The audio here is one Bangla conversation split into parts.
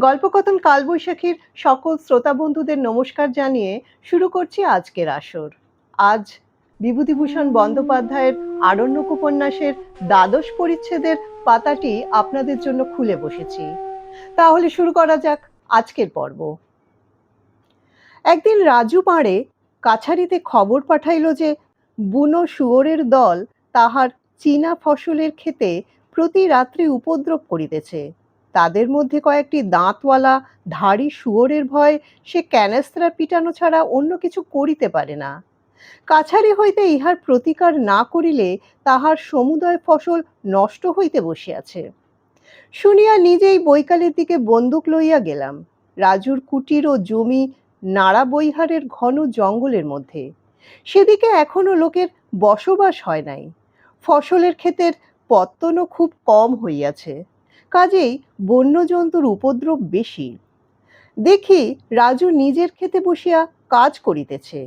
গল্পকথন কালবৈশাখীর সকল শ্রোতা বন্ধুদের নমস্কার জানিয়ে শুরু করছি আজকের আসর। আজ বিভূতিভূষণ বন্দ্যোপাধ্যায়ের আরণ্যক উপন্যাসের দ্বাদশ পরিচ্ছেদের পাতাটি আপনাদের জন্য খুলে বসেছি। তাহলে শুরু করা যাক আজকের পর্ব। একদিন রাজু পাড়ে কাছারিতে খবর পাঠাইল যে বুনো শুয়োরের দল তাহার চীনা ফসলের ক্ষেতে প্রতি রাত্রি উপদ্রব করিতেছে। তাদের মধ্যে কয়েকটি দাঁতওয়ালা ধাড়ি শুয়োরের ভয় সে ক্যানেস্ত্রা পিটানো ছাড়া অন্য কিছু করিতে পারে না। কাছারি হইতে ইহার প্রতিকার না করিলে তাহার সমুদয় ফসল নষ্ট হইতে বসিয়াছে। শুনিয়া নিজেই বৈকালের দিকে বন্দুক লইয়া গেলাম। রাজুর কুটির ও জমি নাড়া বৈহারের ঘন জঙ্গলের মধ্যে। সেদিকে এখনো লোকের বসবাস হয় নাই। ফসলের ক্ষেতের পত্তনও খুব কম হইয়াছে, কাজেই বন্যজন্তুর উপদ্রব বেশি। দেখি রাজু নিজের ক্ষেতে বসিয়া কাজ করিতেছে।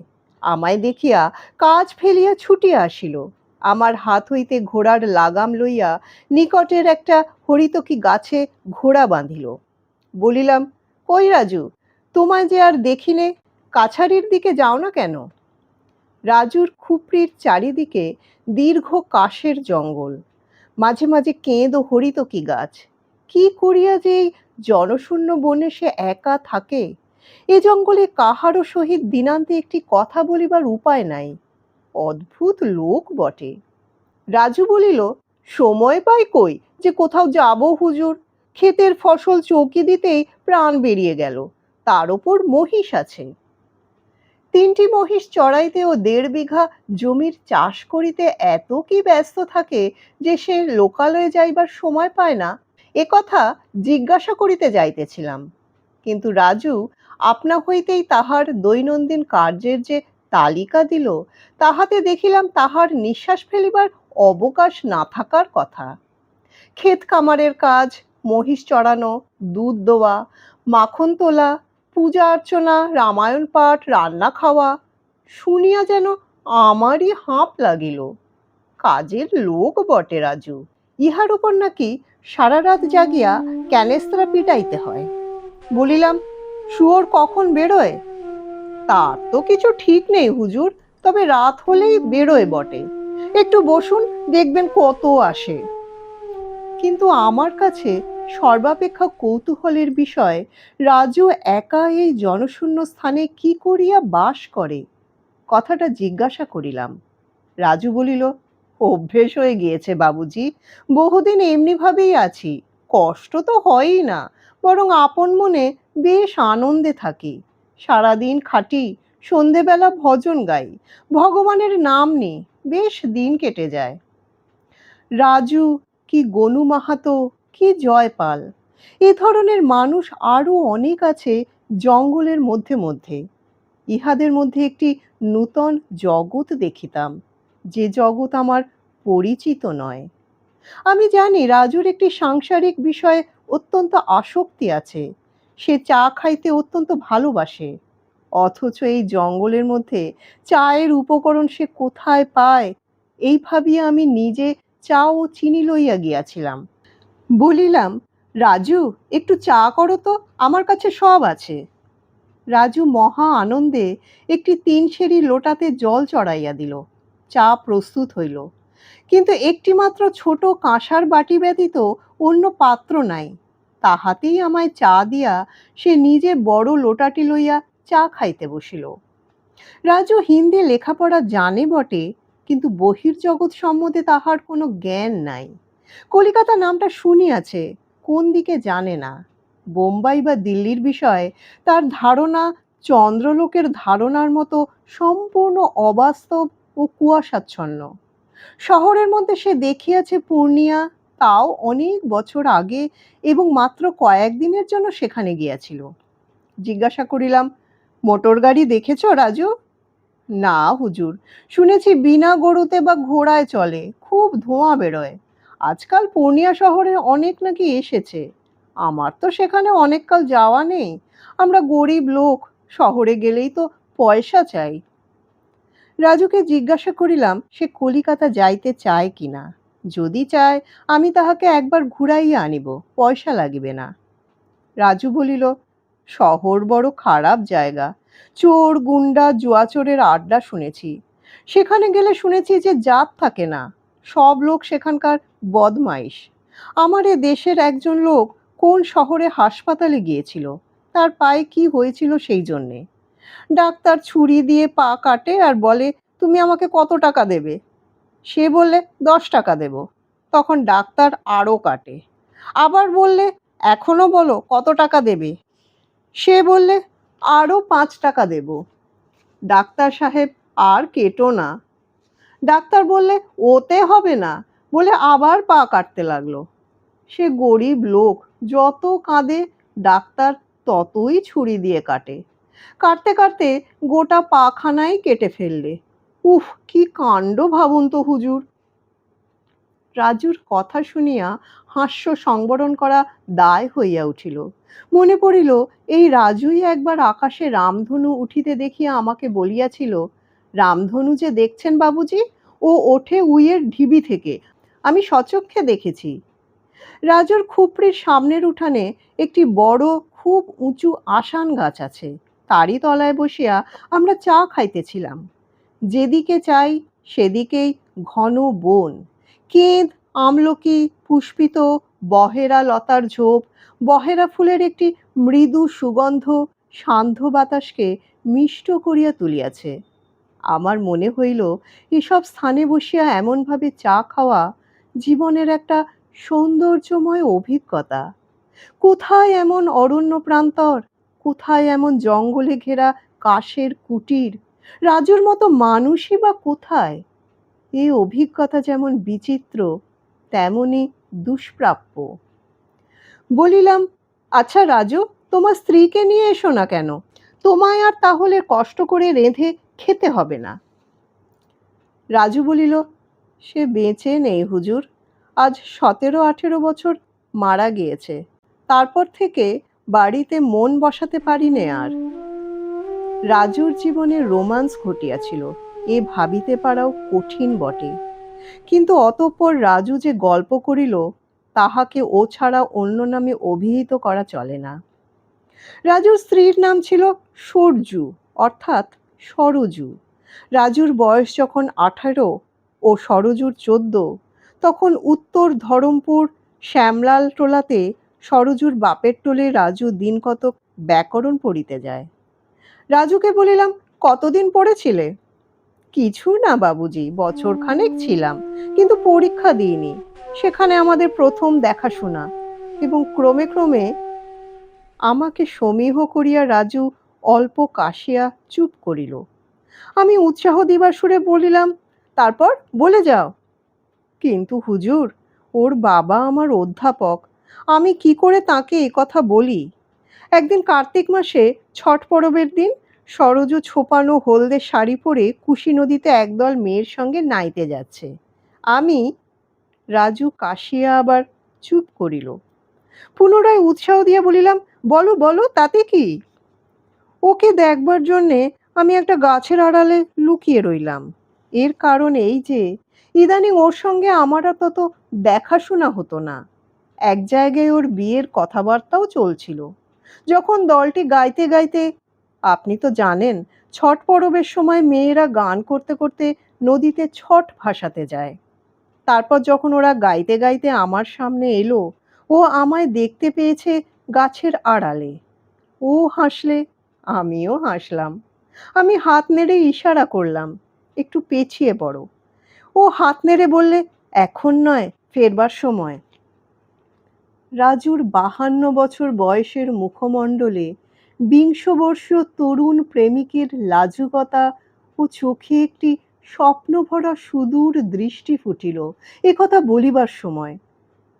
আমায় দেখিয়া কাজ ফেলিয়া ছুটিয়া আসিল। আমার হাত হইতে ঘোড়ার লাগাম লইয়া নিকটের একটা হরিতকি গাছে ঘোড়া বাঁধিল। বলিলাম, কই রাজু, তোমায় যে আর দেখিনে, কাছারির দিকে যাও না কেন? রাজুর খুপড়ির চারিদিকে দীর্ঘ কাশের জঙ্গল, মাঝে মাঝে কেঁদ ও হরিতকি গাছ। কি করিয়া যে এই জনশূন্য বনে সে একা থাকে, এ জঙ্গলে কাহারও সহিত দিনান্তে একটি কথা বলিবার উপায় নাই। অদ্ভুত লোক বটে। রাজু বলিল, সময় পাই কই যে কোথাও যাব হুজুর? ক্ষেতের ফসল চৌকি দিতেই প্রাণ বেরিয়ে গেল, তার ওপর মহিষ আছে। 3টি মহিষ চড়াইতে ও 1.5 বিঘা জমির চাষ করিতে এত কি ব্যস্ত থাকে যে সে লোকালয়ে যাইবার সময় পায় না, এ কথা জিজ্ঞাসা করিতে যাইতেছিলাম। কিন্তু রাজু আপনা হইতেই তাহার দৈনন্দিন কার্যের যে তালিকা দিল, তাহাতে দেখিলাম তাহার নিঃশ্বাস ফেলিবার অবকাশ না থাকার কথা। ক্ষেত কামারের কাজ, মহিষ চড়ানো, দুধ দোয়া, মাখন তোলা, পূজা অর্চনা, রামায়ণ পাঠ, রান্না খাওয়া, শুনিয়া যেন আমারই হাঁপ লাগিল। কাজের লোক বটে রাজু, ইহার উপর নাকি সারা রাত জাগিয়া ক্যানেস্ত্রা পিটাইতে হয়। বলিলাম, শুয়োর কখন বেরোয়? তার তো কিছু ঠিক নেই হুজুর, তবে রাত হলেই বেরোয় বটে। একটু বসুন, দেখবেন কত আসে। কিন্তু আমার কাছে সর্বাপেক্ষা কৌতূহলের বিষয়, রাজু একা এই জনশূন্য স্থানে কি করিয়া বাস করে। কথাটা জিজ্ঞাসা করিলাম। রাজু বলিল, অভ্যেস হয়ে গিয়েছে বাবুজি, বহুদিন এমনি ভাবেই আছি। কষ্ট তো হয়ই না, বরং আপন মনে বেশ আনন্দে থাকি। সারাদিন খাটি, সন্ধেবেলা ভজন গাই, ভগবানের নাম নিই, বেশ দিন কেটে যায়। রাজু, কি গনু মাহাতো, কি জয়পাল, এ ধরনের মানুষ আরো অনেক আছে জঙ্গলের মধ্যে মধ্যে। ইহাদের মধ্যে একটি নূতন জগৎ দেখিতাম, যে জগৎ আমার পরিচিত নয়। আমি জানি রাজুর একটি সাংসারিক বিষয়ে অত্যন্ত আসক্তি আছে। সে চা খাইতে অত্যন্ত ভালোবাসে। অথচ এই জঙ্গলের মধ্যে চায়ের উপকরণ সে কোথায় পায়, এই ভাবিয়া আমি নিজে চা ও চিনি লইয়া গিয়াছিলাম। বলিলাম, রাজু, একটু চা করো তো, আমার কাছে সব আছে। রাজু মহা আনন্দে একটি 3 সেরি লোটাতে জল চড়াইয়া দিল। চা প্রস্তুত হইল, কিন্তু একটি মাত্র ছোট কাঁসার বাটি ব্যতীত অন্য পাত্র নাই। তাহাতেই আমায় চা দিয়া সে নিজে বড় লোটাটি লইয়া চা খাইতে বসিল। রাজু হিন্দি লেখাপড়া জানে বটে, কিন্তু বহির্জগৎ সম্বন্ধে তাহার কোনো জ্ঞান নাই। কলিকাতা নামটা শুনিয়াছে, কোন দিকে জানে না। বোম্বাই বা দিল্লির বিষয়ে তার ধারণা চন্দ্রলোকের ধারণার মতো সম্পূর্ণ অবাস্তব ও কুয়াশাচ্ছন্ন। শহরের মধ্যে সে দেখিয়াছে পূর্ণিয়া, তাও অনেক বছর আগে, এবং মাত্র কয়েকদিনের জন্য সেখানে গিয়াছিল। জিজ্ঞাসা করিলাম, মোটর গাড়ি দেখেছ রাজু? না হুজুর, শুনেছি বিনা গরুতে বা ঘোড়ায় চলে, খুব ধোঁয়া বেরোয়। আজকাল পূর্ণিয়া শহরে অনেক নাকি এসেছে। আমার তো সেখানে অনেককাল যাওয়া নেই। আমরা গরিব লোক, শহরে গেলেই তো পয়সা চাই। রাজুকে জিজ্ঞাসা করিলাম সে কলিকাতা যাইতে চায় কিনা। যদি চায়, আমি তাহাকে একবার ঘুরাইয়া আনিব, পয়সা লাগিবে না। রাজু বলিল, শহর বড় খারাপ জায়গা। চোর, গুন্ডা, জুয়াচোরের আড্ডা শুনেছি। সেখানে গেলে শুনেছি যে জাত থাকে না, সব লোক সেখানকার বদমাইশ। আমার এ দেশের একজন লোক কোন শহরে হাসপাতালে গিয়েছিল, তার পায়ে কি হয়েছিল সেই জন্যে। ডাক্তার ছুরি দিয়ে পা কাটে আর বলে, তুমি আমাকে কত টাকা দেবে? সে বললে, 10 টাকা দেব। তখন ডাক্তার আরও কাটে। আবার বললে, এখনো বলো কত টাকা দেবে? সে বললে, আরও 5 টাকা দেব। ডাক্তার সাহেব, আর কেটো না। ডাক্তার বললে, ওতে হবে না, বলে আবার পা কাটতে লাগলো। সে গরিব লোক যত কাঁদে, ডাক্তার ততই ছুরি দিয়ে কাটে। কাটতে কাটতে গোটা পাখানাই কেটে ফেললে। উফ, কি কাণ্ড ভাবুন তো হুজুর। রাজুর কথা শুনিয়া হাস্য সংবরণ করা দায় হইয়া উঠিল। মনে পড়িল, এই রাজুই একবার আকাশে রামধনু উঠিতে দেখিয়া আমাকে বলিয়াছিল, রামধনু যে দেখছেন বাবুজি, ও ওঠে উইয়ের ঢিবি থেকে, আমি সচক্ষে দেখেছি। রাজুর খুপড়ির সামনের উঠানে একটি বড় খুব উঁচু আসান গাছ আছে, তারই তলায় বসিয়া আমরা চা খাইতেছিলাম। যেদিকে চাই সেদিকেই ঘন বন, কেঁদ, আমলকি, পুষ্পিত বহেরা লতার ঝোপ, বহেরা ফুলের একটি মৃদু সুগন্ধ সান্ধ্য বাতাসকে মিষ্ট করিয়া তুলিয়াছে। আমার মনে হইল, এসব স্থানে বসিয়া এমনভাবে চা খাওয়া জীবনের একটা সৌন্দর্যময় অভিজ্ঞতা। কোথায় এমন অরণ্য প্রান্তর, কোথায় এমন জঙ্গলে ঘেরা কাশের কুটির, রাজুর মতো মানুষই বা কোথায়? এই অভিজ্ঞতা যেমন বিচিত্র, তেমনি দুষ্প্রাপ্য। বলিলাম, আচ্ছা রাজু, তোমার স্ত্রীকে নিয়ে এসো না কেন? তোমায় আর তাহলে কষ্ট করে রেঁধে খেতে হবে না। রাজু বলিল, সে বেঁচে নেই হুজুর, আজ 17-18 বছর মারা গিয়েছে। তারপর থেকে বাড়িতে মন বসাতে পারিনে আর। রাজুর জীবনে রোমান্স ঘটিয়াছিল, এ ভাবিতে পারাও কঠিন বটে। কিন্তু অতঃপর রাজু যে গল্প করিল, তাহাকে ও ছাড়া অন্য নামে অভিহিত করা চলে না। রাজুর স্ত্রীর নাম ছিল সরজু, অর্থাৎ সরজু। রাজুর বয়স যখন 18 ও সরজুর 14, তখন উত্তর ধরমপুর শ্যামলাল টোলাতে সরজুর বাপের টোলে রাজু দিন কতক ব্যাকরণ পড়িতে যায়। রাজুকে বলিলাম, কতদিন পড়েছিলে? কিছু না বাবুজি, বছরখানেক ছিলাম, কিন্তু পরীক্ষা দিইনি। সেখানে আমাদের প্রথম দেখাশোনা, এবং ক্রমে ক্রমে আমাকে সমীহ করিয়া রাজু অল্প কাশিয়া চুপ করিল। আমি উৎসাহ দিবার সুরে বলিলাম, তারপর বলে যাও। কিন্তু হুজুর, ওর বাবা আমার অধ্যাপক, আমি কি করে তাকে এ কথা বলি? একদিন কার্তিক মাসে ছট পরবের দিন সরজু ছোপানো হলদে শাড়ি পরে কুশি নদীতে একদল মেয়ের সঙ্গে নাইতে যাচ্ছে। আমি রাজু কাশিয়া আবার চুপ করিল। পুনরায় উৎসাহ দিয়া বলিলাম, বলো বলো, তাতে কি? ওকে দেখবার জন্যে আমি একটা গাছের আড়ালে লুকিয়ে রইলাম। এর কারণ এই যে, ইদানিং ওর সঙ্গে আমার আর তত দেখাশোনা হতো না। এক জায়গায় ওর বিয়ের কথাবার্তাও চলছিল। যখন দলটি গাইতে গাইতে, আপনি তো জানেন, ছট পরবের সময় মেয়েরা গান করতে করতে নদীতে ছট ভাসাতে যায়। তারপর যখন ওরা গাইতে গাইতে আমার সামনে এলো, ও আমায় দেখতে পেয়েছে গাছের আড়ালে। ও হাসলে, আমিও হাসলাম। আমি হাত নেড়ে ইশারা করলাম, একটু পেছিয়ে পড়ো। ও হাত নেড়ে বললে, এখন নয়, ফেরবার সময়। রাজুর 52 বছর বয়সের মুখমণ্ডলে 20 বর্ষীয় তরুণ প্রেমিকের লাজুকতা ও চোখে একটি স্বপ্নভরা সুদূর দৃষ্টি ফুটিল একথা বলিবার সময়।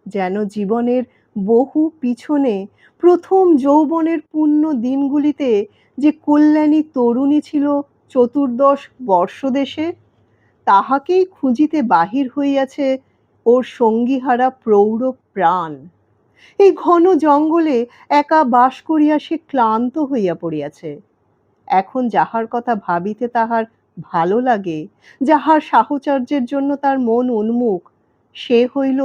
যেন জীবনের বহু পিছনে প্রথম যৌবনের পূর্ণ দিনগুলিতে যে কল্যাণী তরুণী ছিল চতুর্দশ বর্ষদেশে, তাহাকেই খুঁজিতে বাহির হইয়াছে ওর সঙ্গীহারা প্রৌঢ় প্রাণ। এই ঘন জঙ্গলে একা বাস করিয়া সে ক্লান্ত হইয়া পড়িয়াছে। এখন যাহার কথা ভাবিতে তাহার ভালো লাগে, যাহার সাহচর্যের জন্য তার মন উন্মুখ, সে হইল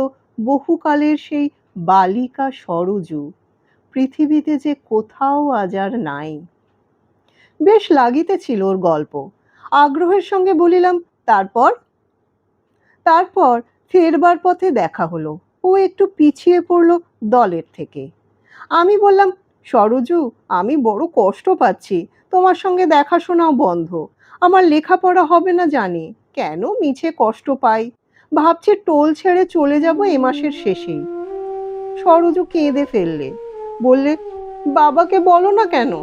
বহুকালের সেই বালিকা সরজু, পৃথিবীতে যে কোথাও আজ আর নাই। বেশ লাগিতেছিল ওর গল্প। আগ্রহের সঙ্গে বলিলাম, তারপর? তারপর ফেরবার পথে দেখা হলো। ও একটু পিছিয়ে পড়লো দলের থেকে। আমি বললাম, সরোজু, আমি বড় কষ্ট পাচ্ছি, তোমার সঙ্গে দেখাশোনাও বন্ধ। আমার লেখাপড়া হবে না জানি, কেন মিছে কষ্ট পাই। ভাবছি টোল ছেড়ে চলে যাব এ মাসের শেষেই। সরোজু কেঁদে ফেললে, বললে, বাবাকে বলো না কেন?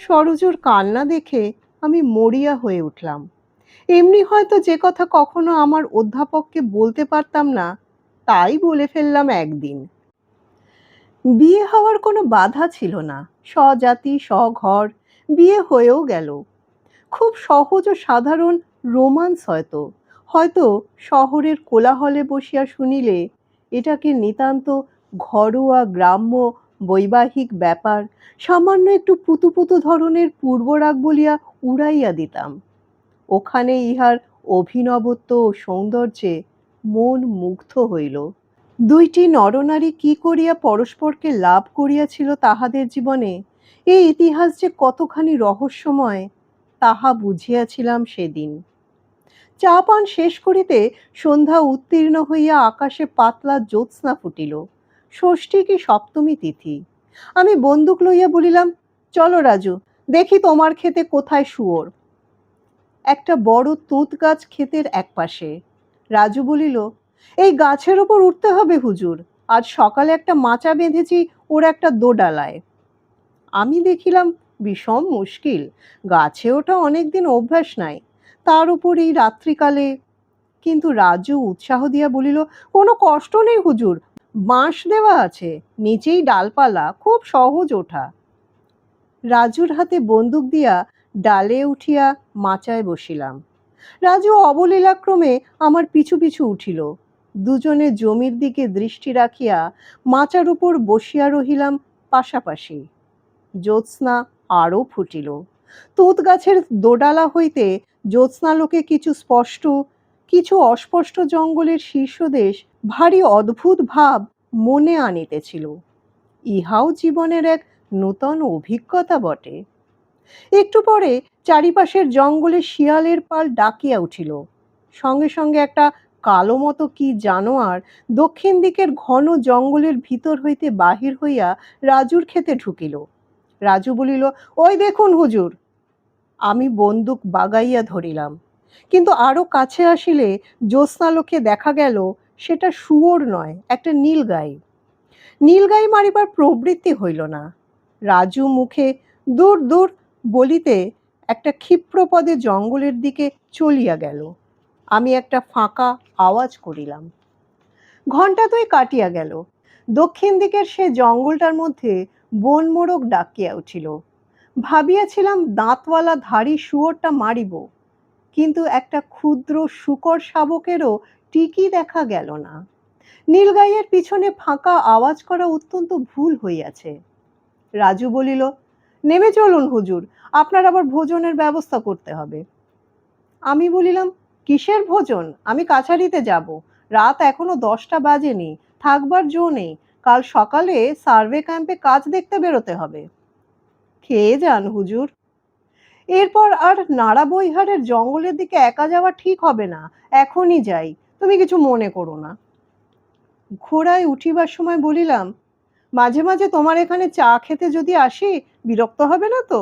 সরোজুর কান্না দেখে আমি মরিয়া হয়ে উঠলাম। এমনি হয়তো যে কথা কখনো আমার অধ্যাপককে বলতে পারতাম না, তাই বলে ফেললাম একদিন। বিয়ে হওয়ার কোনো বাধা ছিল না, স্বজাতি স্বঘর, বিয়ে হয়েও গেল। খুব সহজ ও সাধারণ রোমান্স হয়তো, হয়তো শহরের কোলাহলে বসিয়া শুনিলে এটাকে নিতান্ত ঘরোয়া গ্রাম্য বৈবাহিক ব্যাপার, সামান্য একটু পুতু পুতু ধরনের পূর্বরাগ বলিয়া উড়াইয়া দিতাম। ওখানে ইহার অভিনবত্ব ও সৌন্দর্যে মন মুগ্ধ হইল। দুইটি নরনারী কি করিয়া পরস্পরকে লাভ করিয়াছিল তাহাদের জীবনে, এই ইতিহাস যে কতখানি রহস্যময়, তাহা বুঝিয়াছিলাম সেদিন। চা পান শেষ করিতে সন্ধ্যা উত্তীর্ণ হইয়া আকাশে পাতলা জ্যোৎস্না ফুটিল। ষষ্ঠী কি সপ্তমী তিথি। আমি বন্দুক লইয়া বলিলাম, চলো রাজু, দেখি তোমার ক্ষেতে কোথায় শুয়োর। একটা বড় তুঁত গাছ ক্ষেতের একপাশে। রাজু বলিল, এই গাছের ওপর উঠতে হবে হুজুর, আজ সকালে একটা মাচা বেঁধেছি ওর একটা দোডালায়। আমি দেখিলাম বিষম মুশকিল, গাছে ওঠা অনেকদিন অভ্যাস নাই, তার উপর এই রাত্রিকালে। কিন্তু রাজু উৎসাহ দিয়া বলিল, কোনো কষ্ট নেই হুজুর, বাঁশ দেওয়া আছে, নিচেই ডালপালা, খুব সহজ ওঠা। রাজুর হাতে বন্দুক দিয়া ডালে উঠিয়া মাচায় বসিলাম। রাজু অবলীলাক্রমে আমার পিছু পিছু উঠিল। দুজনে জমির দিকে দৃষ্টি রাখিয়া মাচার উপর বসিয়া রহিলাম পাশাপাশি। জ্যোৎস্না আরও ফুটিল। তুঁত গাছের দোডালা হইতে জ্যোৎস্নালোকে কিছু স্পষ্ট, কিছু অস্পষ্ট জঙ্গলের শীর্ষদেশ ভারী অদ্ভুত ভাব মনে আনিতেছিল। ইহাও জীবনের এক নূতন অভিজ্ঞতা বটে। একটু পরে চারিপাশের জঙ্গলে শিয়ালের পাল ডাকিয়া উঠিল। সঙ্গে সঙ্গে একটা কালো মতো কি জানোয়ার দক্ষিণ দিকের ঘন জঙ্গলের ভিতর হইতে বাহির হইয়া রাজুর ক্ষেতে ঢুকিল। রাজু বলিল, ওই দেখুন হুজুর। আমি বন্দুক বাগাইয়া ধরিলাম, কিন্তু আরো কাছে আসিলে জ্যোৎস্নালোকে দেখা গেল সেটা শুয়োর নয়, একটা নীলগাই। নীলগাই মারিবার প্রবৃত্তি হইল না। রাজু মুখে দূর দূর বলিতে একটা ক্ষিপ্রপদে জঙ্গলের দিকে চলিয়া গেল। আমি একটা ফাঁকা আওয়াজ করিলাম। ঘণ্টা দুই কাটিয়া গেল। দক্ষিণ দিকের সে জঙ্গলটার মধ্যে বন মোরগ ডাকিয়া উঠিল। ভাবিয়াছিলাম দাঁতওয়ালা ধাড়ি শুয়োরটা মারিব, কিন্তু একটা ক্ষুদ্র শূকর শাবকেরও টিকি দেখা গেল না। নীলগাইয়ের পিছনে ফাঁকা আওয়াজ করা অত্যন্ত ভুল হইয়াছে। রাজু বলিল, নেমে চলুন হুজুর, আপনার আবার ভোজনের ব্যবস্থা করতে হবে। আমি বলিলাম, কিসের ভোজন? আমি কাছারিতে যাব, রাত এখনো 10টা বাজেনি, থাকবার জো নেই, কাল সকালে সার্ভে ক্যাম্পে কাজ দেখতে বেরোতে হবে। খেয়ে যান হুজুর। এরপর আর নাড়াবৈহারের জঙ্গলের দিকে একা যাওয়া ঠিক হবে না, এখনই যাই, তুমি কিছু মনে করো না। ঘোড়ায় উঠিবার সময় বলিলাম, মাঝে মাঝে তোমার এখানে চা খেতে যদি আসি, বিরক্ত হবে না তো?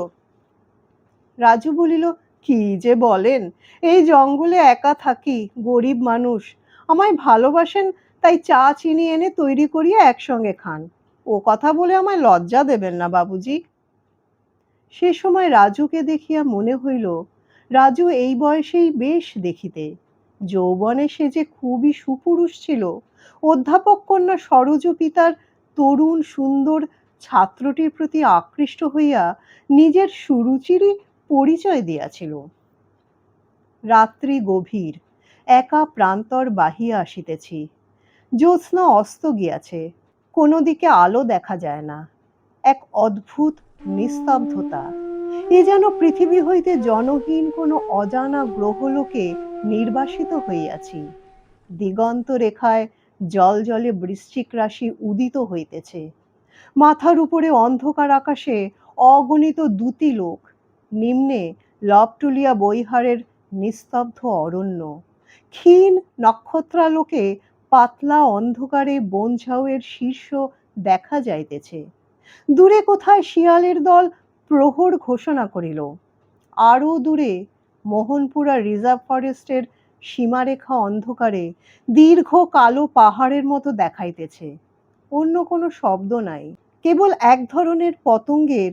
রাজু বলিল, কি যে বলেন, এই জঙ্গলে একা থাকি, গরিব মানুষ, আমায় ভালোবাসেন, তাই চা চিনি এনে তৈরি করিয়া একসঙ্গে খান। ও কথা বলে আমায় লজ্জা দেবেন না বাবুজি। সে সময় রাজুকে দেখিয়া মনে হইল, রাজু এই বয়সেই বেশ দেখিতে। যৌবনে সে যে খুবই সুপুরুষ ছিল। অধ্যাপক কন্যা সরোজ পিতার তরুণ সুন্দর ছাত্রটির প্রতি আকৃষ্ট হইয়া নিজের সুরুচিরই পরিচয় দিয়াছিল। রাত্রি গভীর, একা প্রান্তর বাহিয়া আসিতেছি। জ্যোৎস্না অস্ত গিয়াছে, কোনো দিকে আলো দেখা যায় না। এক অদ্ভুত নিস্তব্ধতা, এ যেন পৃথিবী হইতে জনহীন কোনো অজানা গ্রহলোকে নির্বাসিত হইয়াছি। দিগন্ত রেখায় জল জলে বৃশ্চিক রাশি উদিত হইতেছে। মাথার উপরে অন্ধকার আকাশে অগণিত দূতী লোক, নিম্নে লবটুলিয়া বৈহারের নিস্তব্ধ অরণ্য, ক্ষীণ নক্ষত্রালোকে পাতলা অন্ধকারে বনঝাউয়ের শীর্ষ দেখা যাইতেছে। দূরে কোথায় শিয়ালের দল প্রহর ঘোষণা করিল। আরও দূরে মোহনপুরা রিজার্ভ ফরেস্টের সীমারেখা অন্ধকারে দীর্ঘ কালো পাহাড়ের মতো দেখাইতেছে। অন্য কোনো শব্দ নাই, কেবল এক ধরনের পতঙ্গের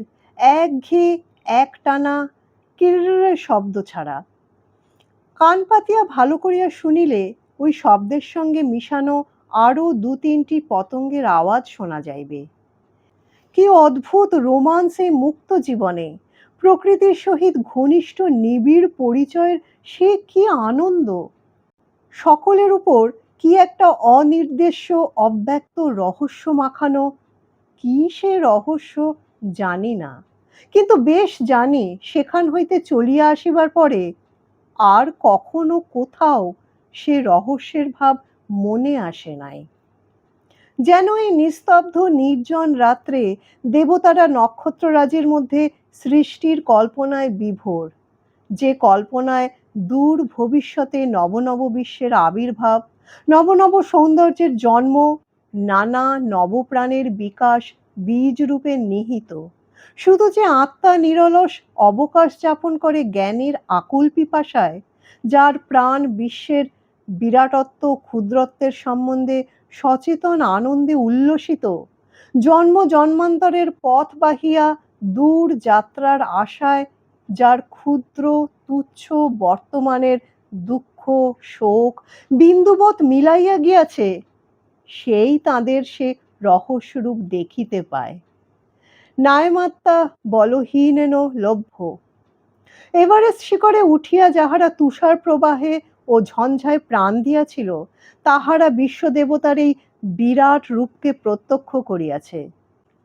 একঘেয়ে একটানা কিররের শব্দ ছাড়া। কান পাতিয়া ভালো করিয়া শুনিলে ওই শব্দের সঙ্গে মিশানো আরও দু তিনটি পতঙ্গের আওয়াজ শোনা যাইবে। কি অদ্ভুত রোমান্স এই মুক্ত জীবনে! প্রকৃতির সহিত ঘনিষ্ঠ নিবিড় পরিচয়ের সে কি আনন্দ! সকলের উপর কি একটা অনির্দেশ্য অব্যক্ত রহস্য মাখানো। কি সে রহস্য জানি না, কিন্তু বেশ জানি সেখান হইতে চলিয়া আসিবার পরে আর কখনো কোথাও সে রহস্যের ভাব মনে আসে নাই। যেন এই নিস্তব্ধ নির্জন রাত্রে দেবতারা নক্ষত্ররাজির মধ্যে সৃষ্টির কল্পনায় বিভোর, যে কল্পনায় দূর ভবিষ্যতে নব নব বিশ্বের আবির্ভাব, নব নব সৌন্দর্যের জন্ম, নানা নবপ্রাণের বিকাশ বীজ রূপে নিহিত। শুধু যে আত্মা নিরলস অবকাশ যাপন করে জ্ঞানের আকুল পিপাসায়, যার প্রাণ বিশ্বের বিরাটত্ব ক্ষুদ্রত্বের সম্বন্ধে সচেতন আনন্দে উল্লসিত, জন্ম জন্মান্তরের পথ বাহিয়া দূর যাত্রার আশায় যার ক্ষুদ্র তুচ্ছ বর্তমানের দুঃখ শোক বিন্দুবৎ মিলাইয়া গিয়াছে, সেই তাদের সে রহস্যরূপ দেখিতে পায়। নায়মাত্মা বলহীনেন লভ্য। এভারেস্ট শিখরে উঠিয়া যাহারা তুষার প্রবাহে ও ঝঞ্ঝায় প্রাণ দিয়াছিল, তাহারা বিশ্বদেবতার এই বিরাট রূপকে প্রত্যক্ষ করিয়াছে।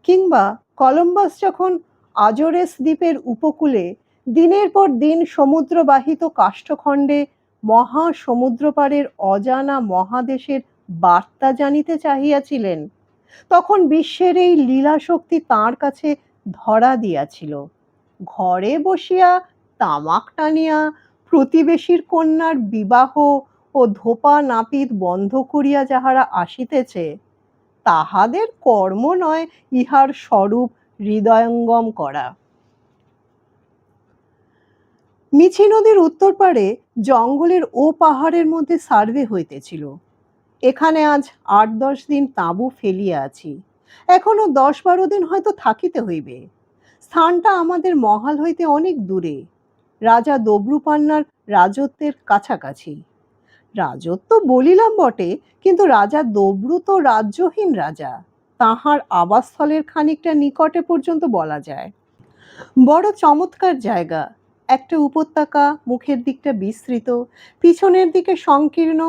কিংবা কলম্বাস যখন আজোরেস দ্বীপের উপকূলে দিনের পর দিন সমুদ্রবাহিত কাষ্ঠখণ্ডে মহা সমুদ্রপাড়ের অজানা মহাদেশের বার্তা জানিতে চাহিয়াছিলেন, তখন বিশ্বের এই লীলা শক্তি তাঁর কাছে ধরা দিয়াছিল। ঘরে বসিয়া তামাক টানিয়া প্রতিবেশীর কন্যার বিবাহ ও ধোপা নাপিত বন্ধ করিয়া যাহারা আসিতেছে, তাহাদের কর্ম নয় ইহার স্বরূপ হৃদয়ঙ্গম করা। মিছি নদীর উত্তর পারে জঙ্গলের ও পাহাড়ের মধ্যে সার্ভে হইতেছিল। এখানে আজ ৮-১০ দিন তাঁবু ফেলিয়া আছি, এখনো ১০-১২ দিন হয়তো থাকিতে হইবে। স্থানটা আমাদের মহাল হইতে অনেক দূরে, রাজা দবরুপান্নার রাজত্বের কাছাকাছি। রাজত্ব বলিলাম বটে, কিন্তু রাজা দবরু তো রাজ্যহীন রাজা, তাহার আবাসস্থলের খানিকটা নিকটে পর্যন্ত বলা যায়। বড় চমৎকার জায়গা, একটা উপত্যকা, মুখের দিকটা বিস্তৃত, পিছনের দিকে সংকীর্ণ,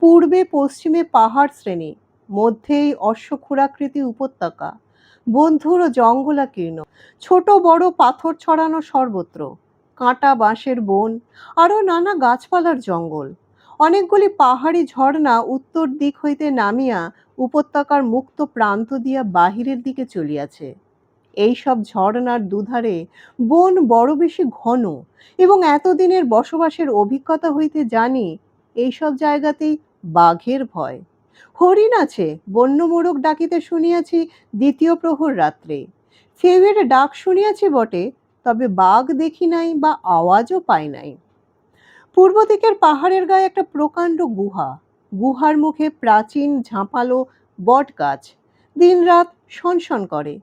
পূর্বে পশ্চিমে পাহাড় শ্রেণী, মধ্যেই অশ্বক্ষুরাকৃতি উপত্যকা, বন্ধুর ও জঙ্গলাকীর্ণ, ছোট বড় পাথর ছড়ানো সর্বত্র, কাঁটা বাঁশের বন, আরও নানা গাছপালার জঙ্গল। অনেকগুলি পাহাড়ি ঝর্ণা উত্তর দিক হইতে নামিয়া উপত্যকার মুক্ত প্রান্ত দিয়া বাহিরের দিকে চলিয়াছে। এই সব ঝর্ণার দুধারে বন বড় বেশি ঘন, এবং এতদিনের বসবাসের অভিজ্ঞতা হইতে জানি এইসব জায়গাতেই বাঘের ভয়। হরিণ আছে, বন্য মোরগ ডাকিতে শুনিয়াছি দ্বিতীয় প্রহর রাত্রে। ফেউয়ের ডাক শুনিয়াছি বটে, তবে বাঘ দেখি নাই বা আওয়াজও পাই নাই। পূর্ব দিকের পাহাড়ের গায়ে একটা প্রকাণ্ড গুহা, গুহার মুখে প্রাচীন ঝাঁপালো বট গাছ, দিনরাত শনশন করে।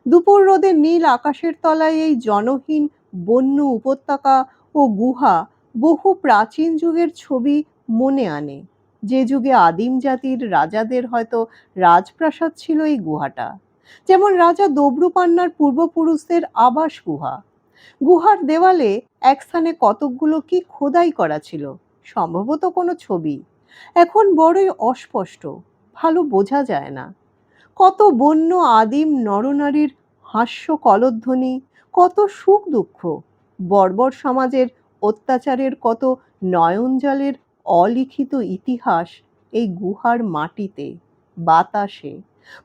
দুপুর রোদে নীল আকাশের তলায় এই জনহীন বন্য উপত্যকা ও গুহা বহু প্রাচীন যুগের ছবি মনে আনে। যে যুগে আদিম জাতির রাজাদের হয়তো রাজপ্রাসাদ ছিল এই গুহাটা, যেমন রাজা দবরুপান্নার পূর্বপুরুষদের আবাস গুহা। গুহার দেওয়ালে এক স্থানে কতকগুলো কি খোদাই করা ছিল, সম্ভবত কোনো ছবি। এখন বড়ই অস্পষ্ট, ভালো বোঝা যায় না। কত বন্য আদিম নরনারীর হাস্য কলধ্বনি, কত সুখ দুঃখ, বর্বর সমাজের অত্যাচারের কত নয়নজলের অলিখিত ইতিহাস এই গুহার মাটিতে, বাতাসে,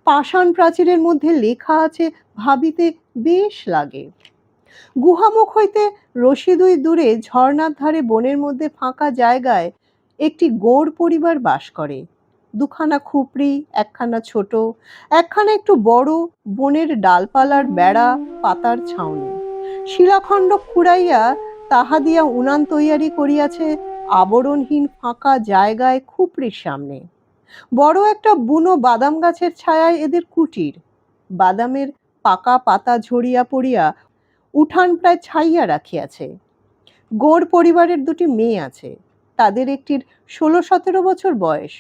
পাষাণ প্রাচীরের মধ্যে লেখা আছে ভাবিতে বেশ লাগে। গুহামুখ হইতে রশি দুই দূরে ঝর্ণার ধারে বনের মধ্যে ফাঁকা জায়গায় একটি গৌড় পরিবার বাস করে। দুখানা খুপড়ি, একখানা ছোট, একখানা একটু বড়, বনের ডালপালার বেড়া, পাতার ছাউনি। শিলাখণ্ড খুঁড়াইয়া তাহা দিয়া উনান তৈয়ারি করিয়াছে আবরণহীন ফাঁকা জায়গায় খুপড়ির সামনে। বড় একটা বুনো বাদাম গাছের ছায়ায় এদের কুটির। বাদামের পাকা পাতা ঝরিয়া পড়িয়া উঠান প্রায় ছাইয়া রাখিয়াছে। গৌড় পরিবারের দুটি মেয়ে আছে। তাদের একটির 16-17 বছর বয়স,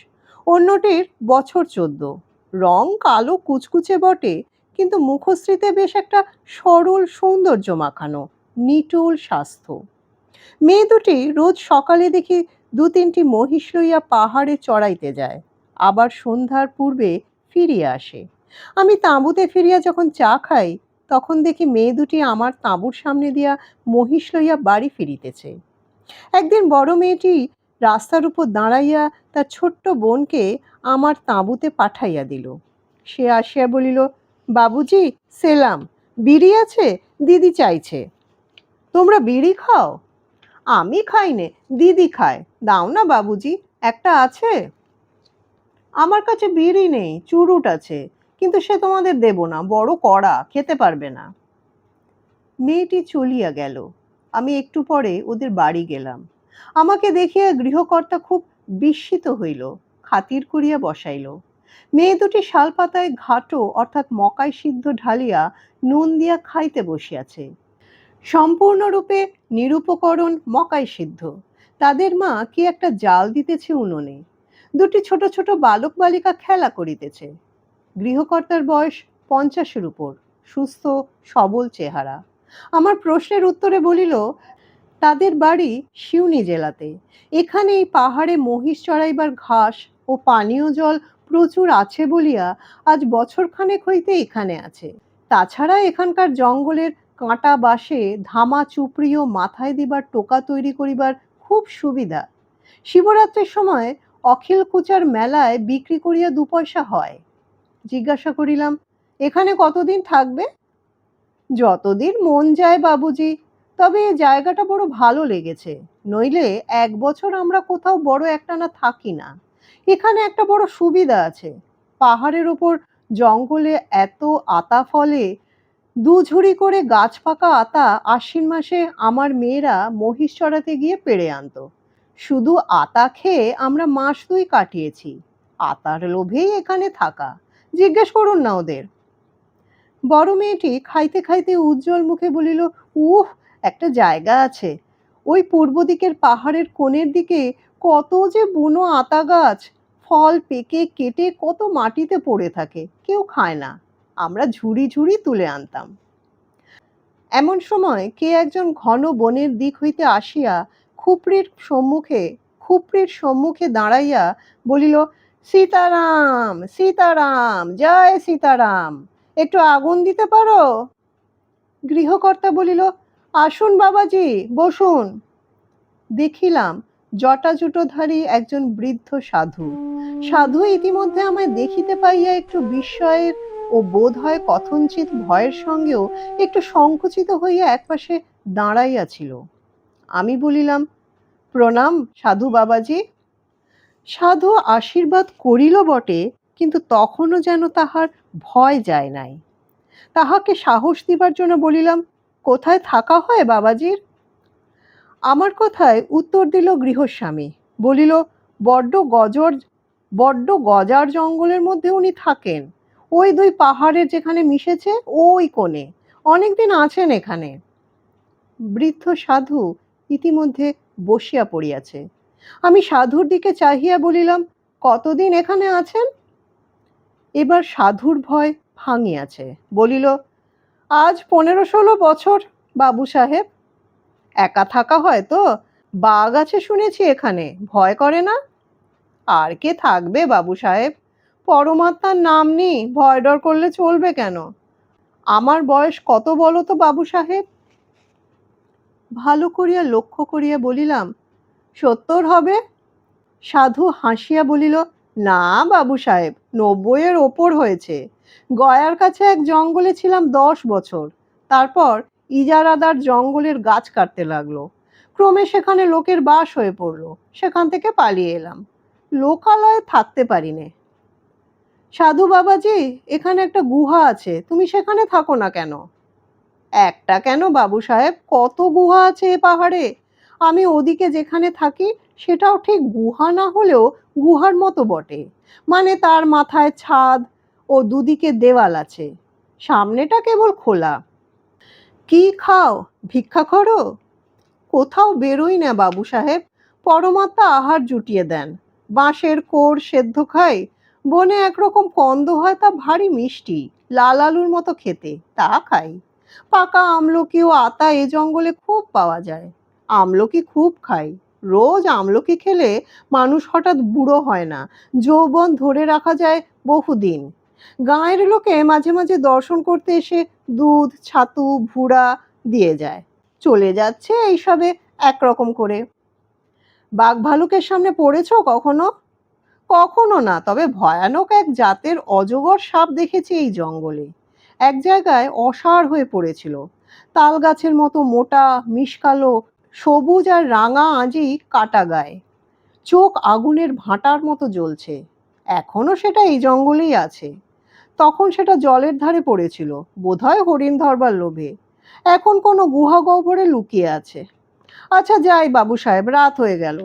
অন্যটির বছর 14। রং কালো কুচকুচে বটে, কিন্তু মুখশ্রীতে বেশ একটা সরল সৌন্দর্য মাখানো, নিটোল স্বাস্থ্য। মেয়ে দুটি রোজ সকালে দেখি 2-3টি মহিষ লইয়া পাহাড়ে চড়াইতে যায়, আবার সন্ধ্যার পূর্বে ফিরিয়া আসে। আমি তাঁবুতে ফিরিয়া যখন চা খাই, তখন দেখি মেয়ে দুটি আমার তাঁবুর সামনে দিয়া মহিষ লইয়া বাড়ি ফিরিতেছে। একদিন বড় মেয়েটি রাস্তার উপর দাঁড়াইয়া তার ছোট্ট বোনকে আমার তাঁবুতে পাঠাইয়া দিল। সে আসিয়া বলিল, বাবুজি সেলাম, বিড়ি আছে? দিদি চাইছে। তোমরা বিড়ি খাও? আমি খাই নে, দিদি খায়, দাও না বাবুজি, একটা আছে? আমার কাছে বিড়ি নেই, চুরুট আছে, কিন্তু সে তোমাদের দেব না, বড় কড়া, খেতে পারবে না। মেয়েটি চলিয়া গেল। আমি একটু পরে ওদের বাড়ি গেলাম। আমাকে দেখিয়া গৃহকর্তা খুব বিস্মিত হইল, খাতির করিয়া বসাইল। মেয়ে দুটি শালপাতায় ঘাটো অর্থাৎ মকাই সিদ্ধ ঢালিয়া নুন দিয়া খাইতে বসিয়াছে। সম্পূর্ণরূপে নিরুপকরণ মকাই সিদ্ধ। তাদের মা কি একটা জাল দিতেছে উনুনে। দুটি ছোট ছোট বালক বালিকা খেলা করিতেছে। গৃহকর্তার বয়স 50-এর উপর, সুস্থ সবল চেহারা। আমার প্রশ্নের উত্তরে বলিল, তাদের বাড়ি সিউনি জেলাতে। এখানে এই পাহাড়ে মহিষ চড়াইবার ঘাস ও পানীয় জল প্রচুর আছে বলিয়া আজ বছরখানেক হইতে এখানে আছে। তাছাড়া এখানকার জঙ্গলের কাঁটা বাঁশে ধামা চুপড়ি ও মাথায় দিবার টোকা তৈরি করিবার খুব সুবিধা। শিবরাত্রির সময় অখিল কুচার মেলায় বিক্রি করিয়া 2 পয়সা হয়। জিজ্ঞাসা করিলাম, এখানে কতদিন থাকবে? যতদিন মন যায় বাবুজি, তবে এ জায়গাটা বড় ভালো লেগেছে, নইলে 1 বছর আমরা কোথাও বড় একটানা থাকি না। এখানে একটা বড় সুবিধা আছে, পাহাড়ের ওপর জঙ্গলে এত আতা ফলে, 2 ঝুড়ি করে গাছ পাকা আতা আশ্বিন মাসে আমার মেয়েরা মহিষ চড়াতে গিয়ে পেড়ে আনতো। শুধু আতা খেয়ে আমরা মাস 2 কাটিয়েছি। আতার লোভেই এখানে থাকা, জিজ্ঞেস করুন না ওদের। বড় মেয়েটি খাইতে খাইতে উজ্জ্বল মুখে বলিল, উহ, একটা জায়গা আছে, ওই পূর্ব দিকের পাহাড়ের কোণের দিকে কত যে বুনো আতা গাছ, ফল পেকে কেটে কত মাটিতে পড়ে থাকে, কেউ খায় না, আমরা ঝুড়ি ঝুড়ি তুলে আনতাম। এমন সময় কে একজন ঘন বনের দিক হইতে আসিয়া খুপড়ির সম্মুখে দাঁড়াইয়া বলিল, সীতারাম সীতারাম, জয় সীতারাম, একটু আগুন দিতে পারো? গৃহকর্তা বলিল, আসুন বাবাজি, বসুন। দেখিলাম জটাজুটোধারী একজন বৃদ্ধ সাধু। সাধু ইতিমধ্যে আমায় দেখিতে পাইয়া একটু বিস্ময়ের ও বোধ হয় কথঞ্চিত ভয়ের সঙ্গেও একটু সংকুচিত হইয়া একপাশে দাঁড়াইয়াছিল। আমি বলিলাম, প্রণাম সাধু বাবাজি। সাধু আশীর্বাদ করিল বটে, কিন্তু তখনও যেন তাহার ভয় যায় নাই। তাহাকে সাহস দিবার জন্য বলিলাম, কোথায় থাকা হয় বাবাজির? আমার কথায় উত্তর দিল গৃহস্বামী, বলিল, বড্ড গজর বড্ড গজার জঙ্গলের মধ্যে উনি থাকেন, ওই 2 পাহাড়ের যেখানে মিশেছে ওই কোণে, অনেকদিন আছেন এখানে। বৃদ্ধ সাধু ইতিমধ্যে বসিয়া পড়িয়াছে। আমি সাধুর দিকে চাহিয়া বলিলাম, কতদিন এখানে আছেন? এবার সাধুর ভয় ভাঙিয়াছে, বলিল, আজ 15-16 বছর বাবু সাহেব। একা থাকা হয় তো, বাঘ আছে শুনেছি এখানে, ভয় করে না? আর কে থাকবে বাবু সাহেব, পরমাত্মার নাম নেই, ভয় ডর করলে চলবে কেন? আমার বয়স কত বলো তো বাবু সাহেব? ভালো করিয়া লক্ষ্য করিয়া বলিলাম, 70 হবে। সাধু হাসিয়া বলিল, না বাবু সাহেব, 90-এর ওপর হয়েছে। গয়ার কাছে এক জঙ্গলে ছিলাম 10 বছর। তারপর ইজারাদার জঙ্গলের গাছ কাটতে লাগলো। ক্রমে সেখানে লোকের বাস হয়ে পড়লো। সেখান থেকে পালিয়ে এলাম। লোকালয়ে থাকতে পারিনে। সাধু বাবাজি, এখানে একটা গুহা আছে, তুমি সেখানে থাকো না কেন? একটা কেন বাবু সাহেব, কত গুহা আছে এ পাহাড়ে। আমি ওদিকে যেখানে থাকি সেটাও ঠিক গুহা না হলেও গুহার মতো বটে। মানে তার মাথায় ছাদ ও দুদিকে দেওয়াল আছে, সামনেটা কেবল খোলা। কি খাও, ভিক্ষা করো? কোথাও বেরোই না বাবু সাহেব, পরমাত্মা আহার জুটিয়ে দেন। বাঁশের কোড় সেদ্ধ খাই। বনে একরকম কন্দ হয়, তা ভারী মিষ্টি, লাল আলুর মতো খেতে, তা খাই। পাকা আমলকি ও আতা এ জঙ্গলে খুব পাওয়া যায়। আমলকি খুব খাই। রোজ আমলকি খেলে মানুষ হঠাৎ বুড়ো হয় না, যৌবন ধরে রাখা যায় বহুদিন। গাঁয়ের লোকে মাঝে মাঝে দর্শন করতে এসে দুধ, ছাতু, ভুড়া দিয়ে যায়। চলে যাচ্ছে এইসবে একরকম করে। বাঘ ভালুকের সামনে পড়েছো কখনো? কখনো না, তবে ভয়ানক এক জাতের অজগর সাপ দেখেছি এই জঙ্গলে। এক জায়গায় অসাড় হয়ে পড়েছিল, তাল গাছের মতো মোটা, মিশকালো, সবুজ আর রাঙা আঁজি কাটা গায়ে, চোখ আগুনের ভাঁটার মতো জ্বলছে। এখনো সেটা এই জঙ্গলেই আছে। তখন সেটা জলের ধারে পড়েছিল, বোধহয় হরিণ ধরবার লোভে। এখন কোনো গুহা গহ্বরে লুকিয়ে আছে। আচ্ছা যাই বাবু সাহেব, রাত হয়ে গেল।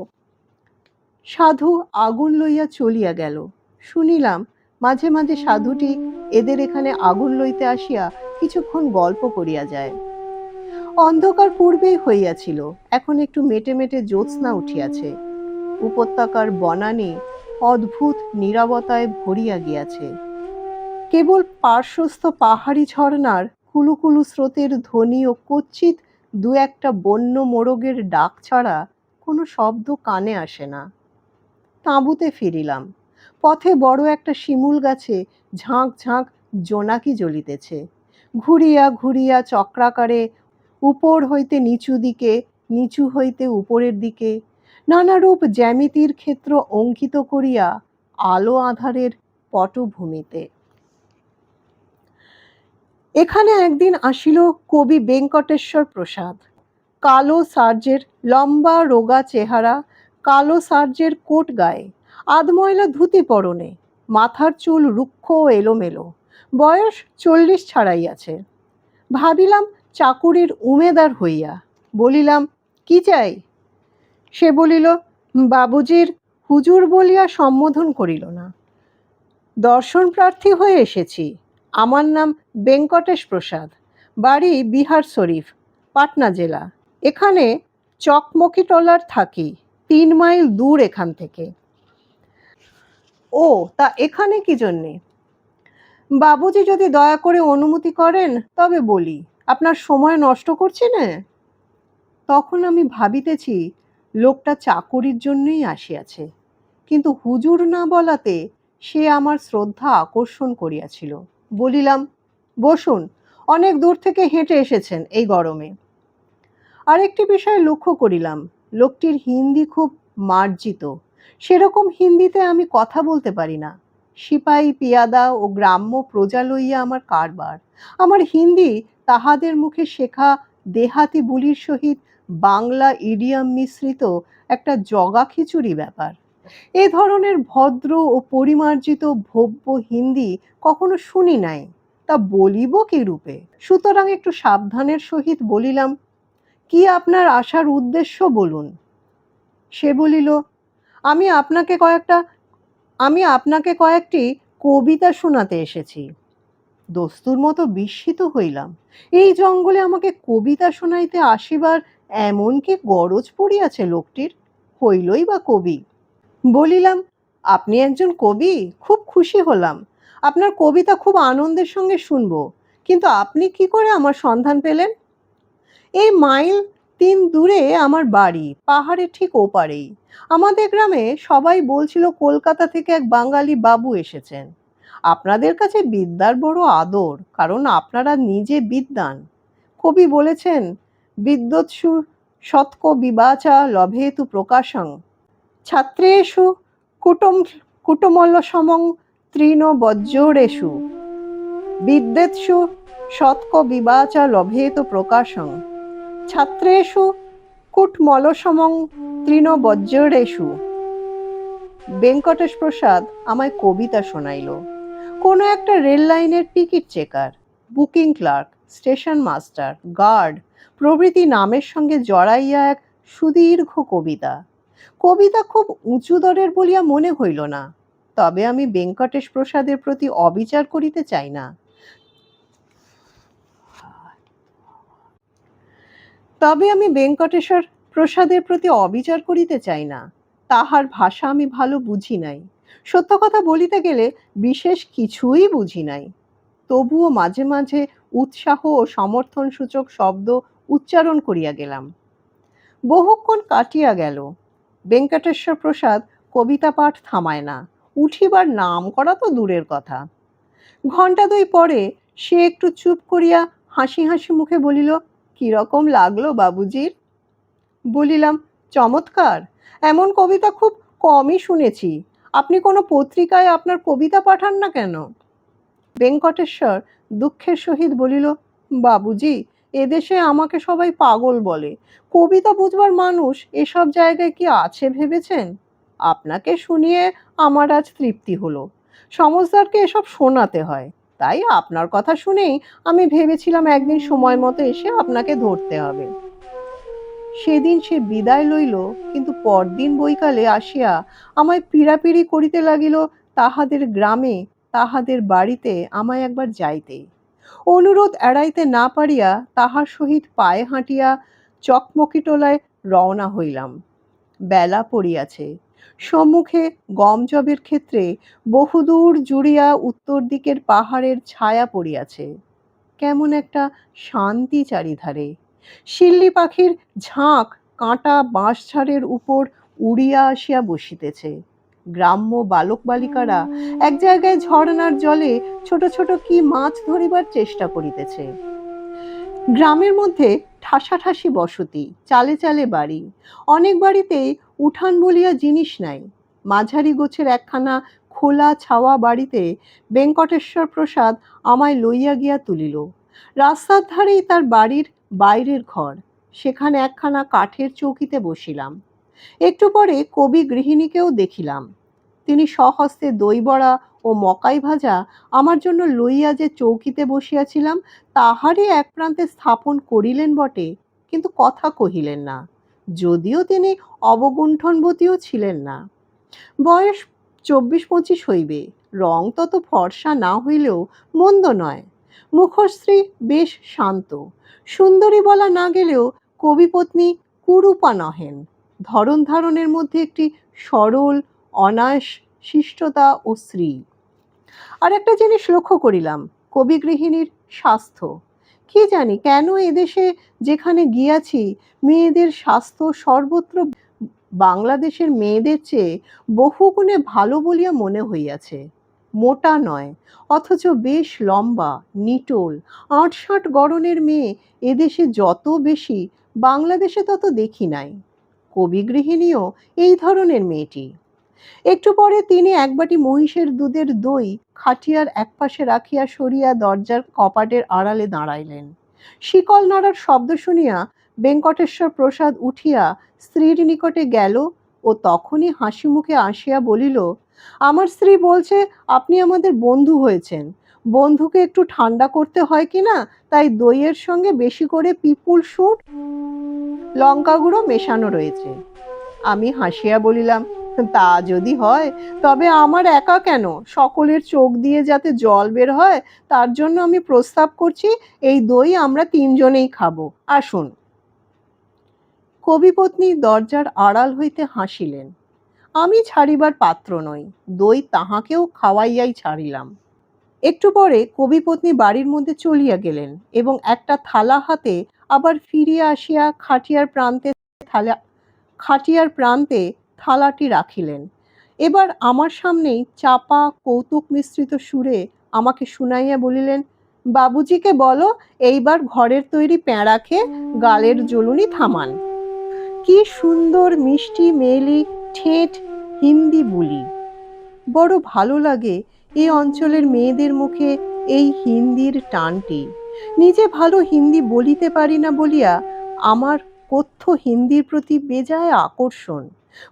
সাধু আগুন লইয়া চলিয়া গেল। শুনিলাম মাঝে মাঝে সাধুটি এদের এখানে আগুন লইতে আসিয়া কিছুক্ষণ গল্প করিয়া যায়। অন্ধকার পূর্বেই হইয়াছিল, এখন একটু মেটে মেটে জ্যোৎস্না উঠিয়াছে। উপত্যকার বনানী অদ্ভুত নীরবতায় ভরিয়া গিয়াছে। কেবল পার্শ্বস্থ পাহাড়ি ঝর্ণার কুলুকুলু স্রোতের ধ্বনি ও কচ্ছিৎ দু একটা বন্য মোরগের ডাক ছাড়া কোনো শব্দ কানে আসে না। তাঁবুতে ফিরিলাম। পথে বড় একটা শিমুল গাছে ঝাঁক ঝাঁক জোনাকি জ্বলিতেছে। ঘুরিয়া ঘুরিয়া চক্রাকারে উপর হইতে নিচু দিকে, নিচু হইতে উপরের দিকে নানারূপ জ্যামিতির ক্ষেত্র অঙ্কিত করিয়া আলো আঁধারের পটভূমিতে। এখানে একদিন আসিল কবি বেঙ্কটেশ্বর প্রসাদ। কালো সার্জের লম্বা রোগা চেহারা, কালো সার্জের কোট গায়ে, আধময়লা ধুতি পরনে, মাথার চুল রুক্ষ ও এলোমেলো। বয়স 40 ছাড়াইয়াছে। ভাবিলাম চাকুরির উমেদার হইয়া। বলিলাম, কি চাই? সে বলিল, বাবুজির হুজুর বলিয়া সম্বোধন করিল না। দর্শন প্রার্থী হয়ে এসেছি। আমার নাম বেঙ্কটেশ প্রসাদ, বাড়ি বিহার শরীফ, পাটনা জেলা। এখানে চকমকিটলার থাকি, 3 মাইল দূর এখান থেকে। ও, তা এখানে কি জন্যে? বাবুজি যদি দয়া করে অনুমতি করেন তবে বলি, আপনার সময় নষ্ট করছি না। তখন আমি ভাবিতেছি লোকটা চাকুরির জন্যই আসিয়াছে, কিন্তু হুজুর না বলাতে সে আমার শ্রদ্ধা আকর্ষণ করিয়াছিল। বলিলাম, বসুন, অনেক দূর থেকে হেঁটে এসেছেন এই গরমে। আরেকটি বিষয় লক্ষ্য করিলাম, লোকটির হিন্দি খুব মার্জিত। সেরকম হিন্দিতে আমি কথা বলতে পারি না। সিপাহী পিয়াদা ও গ্রাম্য প্রজা লইয়া আমার কারবার। আমার হিন্দি তাহাদের মুখে শেখা দেহাতি বুলির সহিত বাংলা ইডিয়াম মিশ্রিত একটা জগা খিচুড়ি ব্যাপার। এ ধরনের ভদ্র ও পরিমার্জিত ভব্য হিন্দি কখনো শুনি নাই, তা বলিব কি রূপে? সুতরাং একটু সাবধানের সহিত বলিলাম, কি আপনার আসার উদ্দেশ্য বলুন। সে বলিল, আমি আপনাকে কয়েকটি কবিতা শোনাতে এসেছি। দস্তুর মতো বিস্মিত হইলাম। এই জঙ্গলে আমাকে কবিতা শোনাইতে আসিবার এমন কি গরজ পড়িয়াছে লোকটির? হইলই বা কবি। বলিলাম, আপনি একজন কবি? খুব খুশি হলাম। আপনার কবিতা খুব আনন্দের সঙ্গে শুনব। কিন্তু আপনি কি করে আমার সন্ধান পেলেন? এই মাইল 3 দূরে আমার বাড়ি, পাহাড়ের ঠিক ওপারেই। আমাদের গ্রামে সবাই বলছিল কলকাতা থেকে এক বাঙালি বাবু এসেছেন। আপনাদের কাছে বিদ্যার বড় আদর, কারণ আপনারা নিজে বিদ্বান। কবি বলেছেন, বিদ্যোৎসু শতক বিবাচা লভেতু প্রকাশং ছাত্রেষু কুটুম কুটমল্ল সমং তৃণ বজ্রেষু বিদ্যেৎসু শতক বিবাচা লভেত প্রকাশং ছাত্রেষু কুটমলসমং তৃণ বজ্রেষু। বেঙ্কটেশ প্রসাদ আমায় কবিতা শোনাইল। কোনো একটা রেল লাইনের ticket checker, booking clerk, station master, guard প্রভৃতি নামের সঙ্গে জড়াইয়া এক সুদীর্ঘ কবিতা। কবিতা খুব উঁচু দরের বলিয়া মনে হইল না। তবে আমি বেঙ্কটেশ প্রসাদের প্রতি অবিচার করিতে চাই না। তাহার ভাষা আমি ভালো বুঝি নাই। সত্য কথা বলিতে গেলে বিশেষ কিছুই বুঝি নাই। তবুও মাঝে মাঝে উৎসাহ ও সমর্থন সূচক শব্দ উচ্চারণ করিয়া গেলাম। বহুক্ষণ কাটিয়া গেল। বেঙ্কটেশ্বর প্রসাদ কবিতা পাঠ থামায় না। উঠিবার নাম করা তো দূরের কথা। ঘণ্টা দুই পরে সে একটু চুপ করিয়া হাসি হাসি মুখে বলিল, কিরকম লাগলো বাবুজির? বলিলাম, চমৎকার। এমন কবিতা খুব কমই শুনেছি। আপনি কোনো পত্রিকায় আপনার কবিতা পাঠান না কেন? বেঙ্কটেশ্বর দুঃখের সহিত বলিল, বাবুজি, এদেশে আমাকে সবাই পাগল বলে। কবিতা বুঝবার মানুষ এসব জায়গায় কি আছে ভেবেছেন? আপনাকে শুনিয়ে আমার আজ তৃপ্তি হলো। সমজদারকে এসব শোনাতে হয়। তাই আপনার কথা শুনেই আমি ভেবেছিলাম একদিন সময় মতো এসে আপনাকে ধরতে হবে। সেদিন সে বিদায় লইল, কিন্তু পরদিন বৈকালে আসিয়া আমায় পীড়াপিড়ি করিতে লাগিল তাহাদের গ্রামে, তাহাদের বাড়িতে আমায় একবার যাইতে। অনুরোধ এড়াইতে না পারিয়া তাহার সহিত পায়ে হাঁটিয়া চকমকিটোলায় রওনা হইলাম। বেলা পড়িয়াছে। সম্মুখে গমজবের ক্ষেত্রে বহুদূর জুড়িয়া উত্তর দিকের পাহাড়ের ছায়া পড়িয়াছে। কেমন একটা শান্তি চারিধারে। শিল্লি পাখির ঝাঁক কাঁটা বাঁশঝাড়ের উপর উড়িয়া আসিয়া বসিতেছে। গ্রাম্য বালক বালিকারা এক জায়গায় ঝর্ণার জলে ছোট ছোট কি মাছ ধরিবার চেষ্টা করিতেছে। গ্রামের মধ্যে ঠাসাঠাসি বসতি, চালে চালে বাড়ি। অনেক বাড়িতেই উঠান বলিয়া জিনিস নাই। মাঝারি গোছের একখানা খোলা ছাওয়া বাড়িতে বেঙ্কটেশ্বর প্রসাদ আমায় লইয়া গিয়া তুলিল। রাস্তার ধারেই তার বাড়ির বাইরের ঘর। সেখানে একখানা কাঠের চৌকিতে বসিলাম। একটু পরে কবি গৃহিণীকেও দেখিলাম। তিনি স্বহস্তে দই বড়া ও মকাই ভাজা আমার জন্য লইয়া যে চৌকিতে বসিয়াছিলাম তাহারই এক প্রান্তে স্থাপন করিলেন বটে, কিন্তু কথা কহিলেন না। যদিও তিনি অবগুণ্ঠনবতীও ছিলেন না। বয়স 24-25 হইবে। রং তত ফর্সা না হইলেও মন্দ নয়। মুখশ্রী বেশ শান্ত। সুন্দরী বলা না গেলেও কবিপত্নী কুরূপা নহেন। ধরন ধারণের মধ্যে একটি সরল অনায়াস শিষ্টতা ও শ্রী। আর একটা জিনিস লক্ষ্য করিলাম, কবি গৃহিণীর স্বাস্থ্য। কি জানি কেন এদেশে যেখানে গিয়াছি মেয়েদের স্বাস্থ্য সর্বত্র বাংলাদেশের মেয়েদের চেয়ে বহুগুণে ভালো বলিয়া মনে হইয়াছে। মোটা নয়, অথচ বেশ লম্বা, নিটোল, ৮-৬০ গড়নের মেয়ে এদেশে যত বেশি, বাংলাদেশে তত দেখি নাই। কবি গৃহিণীও এই ধরনের মেয়েটি। একটু পরে তিনি এক বাটি মহিষের দুধের দই খাটিয়ার একপাশে রাখিয়া সরিয়া দরজার কপাটের আড়ালে দাঁড়াইলেন। শিকল নাড়ার শব্দ শুনিয়া বেঙ্কটেশ্বর প্রসাদ উঠিয়া স্ত্রীর নিকটে গেল ও তখনই হাসি মুখে আসিয়া বলিল, আমার স্ত্রী বলছে আপনি আমাদের বন্ধু হয়েছেন। বন্ধুকে একটু ঠান্ডা করতে হয় কিনা, তাই দইয়ের সঙ্গে বেশি করে পিপুল শুট, লঙ্কা গুঁড়ো মেশানো রয়েছে। আমি হাসিয়া বলিলাম, তা যদি হয় তবে আমার একা কেন, সকলের চোখ দিয়ে যাতে জল বের হয় তার জন্য আমি প্রস্তাব করছি এই দই আমরা 3 জনেই খাবো, আসুন। কবিপত্নী দরজার আড়াল হইতে হাসিলেন। আমি ছাড়িবার পাত্র নই, দই তাহাকেও খাওয়াইয়াই ছাড়িলাম। একটু পরে কবিপত্নী বাড়ির মধ্যে চলিয়া গেলেন এবং একটা থালা হাতে আবার ফিরিয়া আসিয়া খাটিয়ার প্রান্তে থালাটি রাখিলেন। এবার আমার সামনেই চাপা কৌতুক মিশ্রিত সুরে আমাকে শুনাইয়া বলিলেন, বাবুজিকে বলো এইবার ঘরের তৈরি প্যাঁড়া খেয়ে গালের জ্বলুনি থামান। কি সুন্দর মিষ্টি মেয়েলি ঠেট হিন্দি বুলি। বড় ভালো লাগে এই অঞ্চলের মেয়েদের মুখে এই হিন্দির টানটি। নিজে ভালো হিন্দি বলিতে পারি না বলিয়া আমার কথ্য হিন্দির প্রতি বেজায় আকর্ষণ।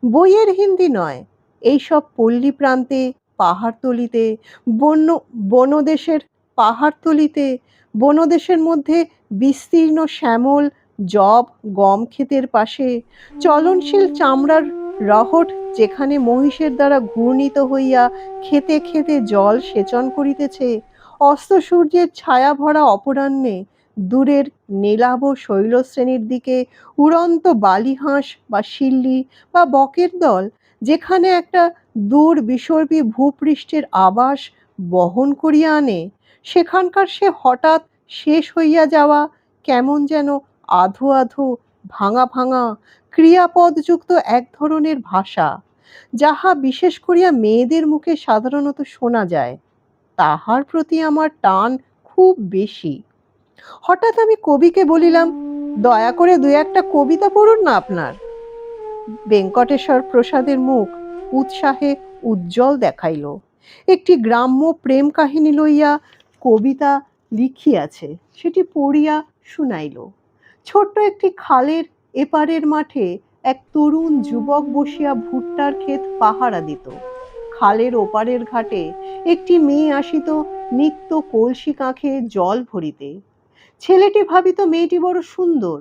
বইয়ের হিন্দি নয়, এইসব পল্লী প্রান্তে, পাহাড়তলিতে, বন্য বনদেশের পাহাড়তলিতে, বনদেশের মধ্যে বিস্তীর্ণ শ্যামল যব গম ক্ষেতের পাশে চলনশীল চামড়ার রহট, যেখানে মহিষের দ্বারা ঘূর্ণিত হইয়া খেতে খেতে জল সেচন করিতেছে, অস্ত সূর্যের ছায়া ভরা অপরাহ্নে দূরের নীলাভ শৈলশ্রেণীর দিকে উড়ন্ত বালিহাঁস বা শিল্লি বা বকের দল, যেখানে একটা দূর বিসর্পী ভূপৃষ্ঠের আবাস বহন করিয়া আনে, সেখানকার সে হঠাৎ শেষ হইয়া যাওয়া কেমন যেন আধো আধো ভাঙা ভাঙা ক্রিয়াপদযুক্ত এক ধরনের ভাষা, যাহা বিশেষ করিয়া মেয়েদের মুখে সাধারণত শোনা যায়, তাহার প্রতি আমার টান খুব বেশি। হঠাৎ আমি কবিকে বলিলাম, দয়া করে দু একটা কবিতা পড়ুন না আপনার। বেঙ্কটেশ্বর প্রসাদের মুখ উৎসাহে উজ্জ্বল দেখাইল। একটি গ্রাম্য প্রেম কাহিনী লইয়া কবিতা লিখিয়াছে, সেটি পড়িয়া শুনাইল। ছোট্ট একটি খালের এপারের মাঠে এক তরুণ যুবক বসিয়া ভুট্টার ক্ষেত পাহারা দিত। খালের ওপারের ঘাটে একটি মেয়ে আসিত নিত্য কলসি কাঁখে জল ভরিতে। ছেলেটি ভাবিত মেয়েটি বড় সুন্দর,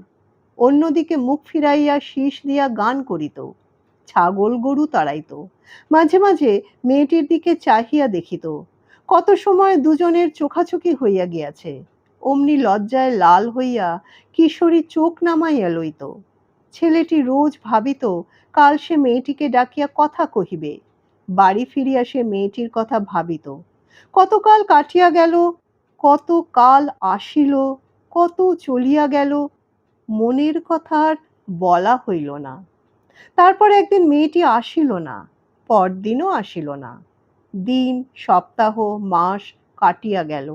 অন্যদিকে মুখ ফিরাইয়া শীষ দিয়া গান করিত, ছাগল গরু তাড়াইত। মাঝে মাঝে মেয়েটির দিকে চাহিয়া দেখিত। কত সময় দুজনের চোখাচোখি হইয়া গিয়াছে, অমনি লজ্জায় লাল হইয়া কিশোরী চোখ নামাইয়া লইত। ছেলেটি রোজ ভাবিত কাল সে মেয়েটিকে ডাকিয়া কথা কহিবে। বাড়ি ফিরিয়া সে মেয়েটির কথা ভাবিত। কতকাল কাটিয়া গেল, কত কাল আসিল, কত চলিয়া গেল, মনের কথা আর বলা হইল না। তারপর একদিন মেয়েটি আসিল না, পরদিনও আসিল না। দিন, সপ্তাহ, মাস কাটিয়া গেল।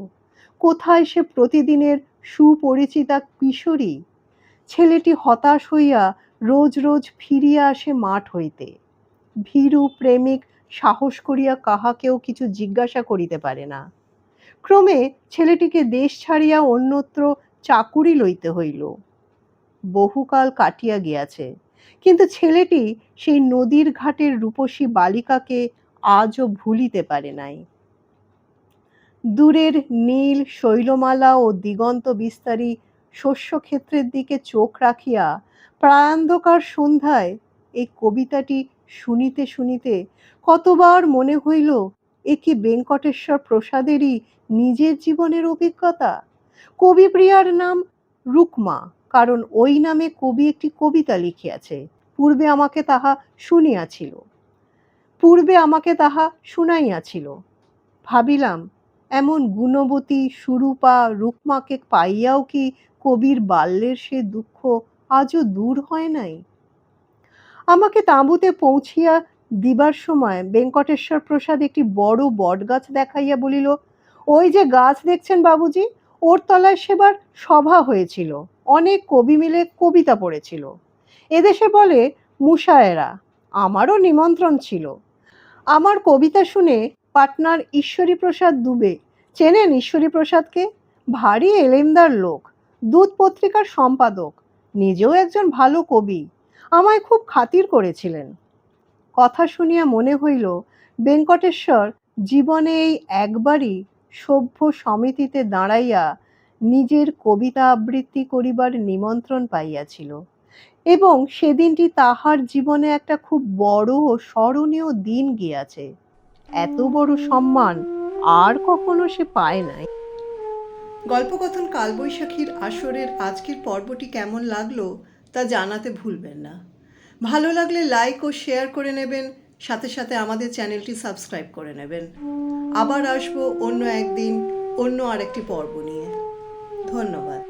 কোথায় সে প্রতিদিনের সুপরিচিতা কিশোরী? ছেলেটি হতাশ হইয়া রোজ রোজ ফিরিয়া আসে মাঠ হইতে। ভীরু প্রেমিক সাহস করিয়া কাহাকেও কিছু জিজ্ঞাসা করিতে পারে না। ক্রমে ছেলেটিকে দেশ ছাড়িয়া অন্যত্র চাকুরি লইতে হইল। বহুকাল কাটিয়া গিয়াছে, কিন্তু ছেলেটি সেই নদীর ঘাটের রূপসী বালিকাকে আজও ভুলিতে পারে নাই। দূরের নীল শৈলমালা ও দিগন্ত বিস্তারী শস্যক্ষেত্রের দিকে চোখ রাখিয়া প্রায়ান্ধকার সন্ধ্যায় এই কবিতাটি শুনিতে শুনিতে কতবার মনে হইল, এ কি বেঙ্কটেশ্বর প্রসাদেরই নিজের জীবনের অভিজ্ঞতা। কবিপ্রিয়ার নাম রুকমা, কারণ ওই নামে কবি একটি কবিতা লিখিয়াছে। পূর্বে আমাকে তাহা শুনাইয়াছিল। ভাবিলাম, এমন গুণবতী সুরূপা রুকমাকে পাইয়াও কি কবির বাল্যের সে দুঃখ আজও দূর হয় নাই। আমাকে তাঁবুতে পৌঁছিয়া দিবার সময় বেঙ্কটেশ্বর প্রসাদ একটি বড় বটগাছ দেখাইয়া বলিল, ওই যে গাছ দেখছেন বাবুজি, ওর তলায় সেবার সভা হয়েছিল, অনেক কবি মিলে কবিতা পড়েছিল। এদেশে বলে মুশায়েরা, আমারও নিমন্ত্রণ ছিল। আমার কবিতা শুনে পাটনার ঈশ্বরী প্রসাদ দুবে, চেনেন ঈশ্বরী প্রসাদকে? ভারী এলেমদার লোক, দূত পত্রিকার সম্পাদক, নিজেও একজন ভালো কবি, আমায় খুব খাতির করেছিলেন। কথা শুনিয়া মনে হইল বেঙ্কটেশ্বর জীবনে এই একবারই সভ্য সমিতিতে দাঁড়াইয়া নিজের কবিতা আবৃত্তি করিবার নিমন্ত্রণ পাইয়াছিল, এবং সেদিনটি তাহার জীবনে একটা খুব বড় ও স্মরণীয় দিন গিয়াছে। এত বড় সম্মান আর কখনো সে পায় নাই। গল্পকথন কালবৈশাখীর আসরের আজকের পর্বটি কেমন লাগলো তা জানাতে ভুলবেন না। ভালো লাগলে লাইক ও শেয়ার করে নেবেন, সাথে সাথে আমাদের চ্যানেলটি সাবস্ক্রাইব করে নেবেন। আবার আসবো অন্য একদিন অন্য আরেকটি পর্ব নিয়ে। ধন্যবাদ।